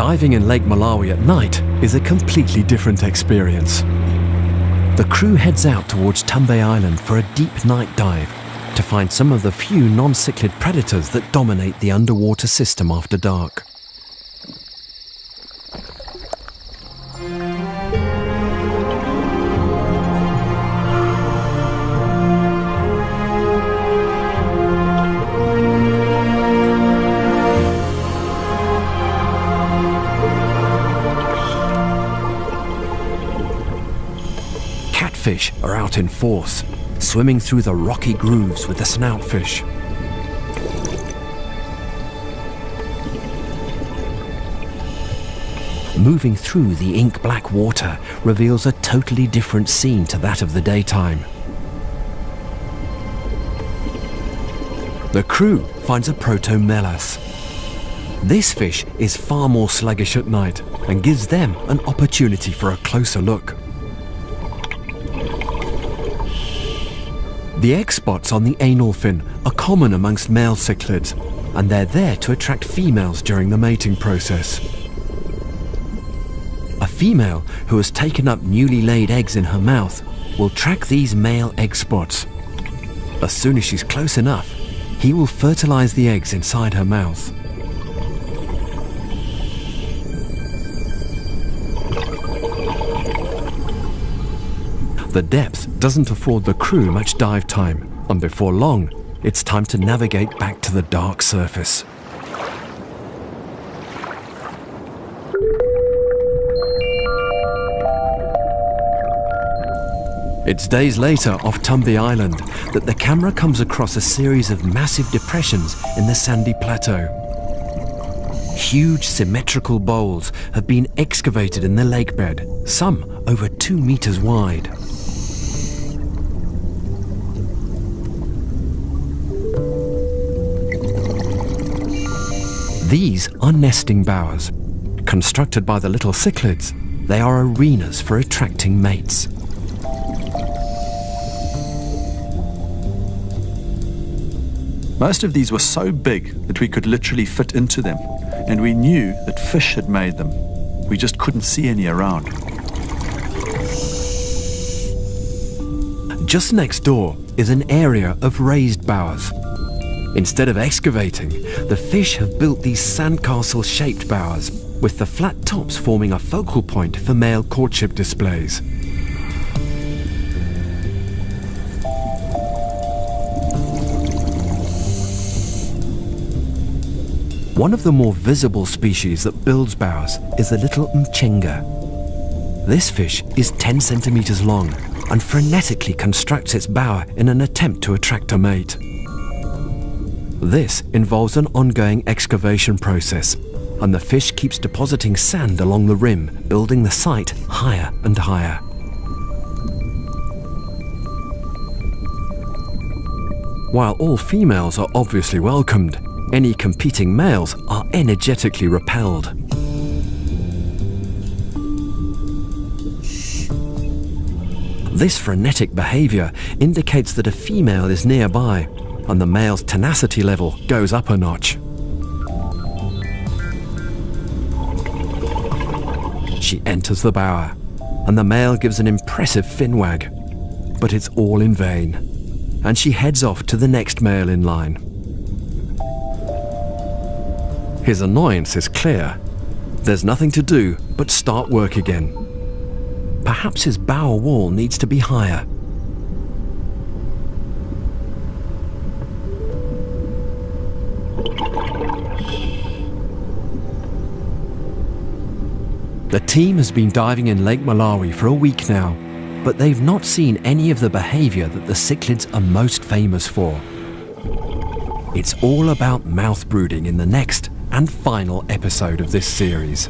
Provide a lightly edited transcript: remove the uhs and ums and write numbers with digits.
Diving in Lake Malawi at night is a completely different experience. The crew heads out towards Tumbe Island for a deep night dive to find some of the few non-cichlid predators that dominate the underwater system after dark. Catfish are out in force, swimming through the rocky grooves with the snoutfish. Moving through the ink-black water reveals a totally different scene to that of the daytime. The crew finds a protomelas. This fish is far more sluggish at night and gives them an opportunity for a closer look. The egg spots on the anal fin are common amongst male cichlids, and they're there to attract females during the mating process. A female who has taken up newly laid eggs in her mouth will track these male egg spots. As soon as she's close enough, he will fertilize the eggs inside her mouth. The depth doesn't afford the crew much dive time, and before long, it's time to navigate back to the dark surface. It's days later off Tumbe Island that the camera comes across a series of massive depressions in the sandy plateau. Huge symmetrical bowls have been excavated in the lake bed, some over 2 meters wide. These are nesting bowers. Constructed by the little cichlids, they are arenas for attracting mates. Most of these were so big that we could literally fit into them, and we knew that fish had made them. We just couldn't see any around. Just next door is an area of raised bowers. Instead of excavating, the fish have built these sandcastle-shaped bowers, with the flat tops forming a focal point for male courtship displays. One of the more visible species that builds bowers is the little mchenga. This fish is 10 centimeters long and frenetically constructs its bower in an attempt to attract a mate. This involves an ongoing excavation process, and the fish keeps depositing sand along the rim, building the site higher and higher. While all females are obviously welcomed, any competing males are energetically repelled. This frenetic behavior indicates that a female is nearby, and the male's tenacity level goes up a notch. She enters the bower, and the male gives an impressive fin wag, but it's all in vain, and she heads off to the next male in line. His annoyance is clear. There's nothing to do but start work again. Perhaps his bower wall needs to be higher. The team has been diving in Lake Malawi for a week now, but they've not seen any of the behavior that the cichlids are most famous for. It's all about mouth brooding in the next and final episode of this series.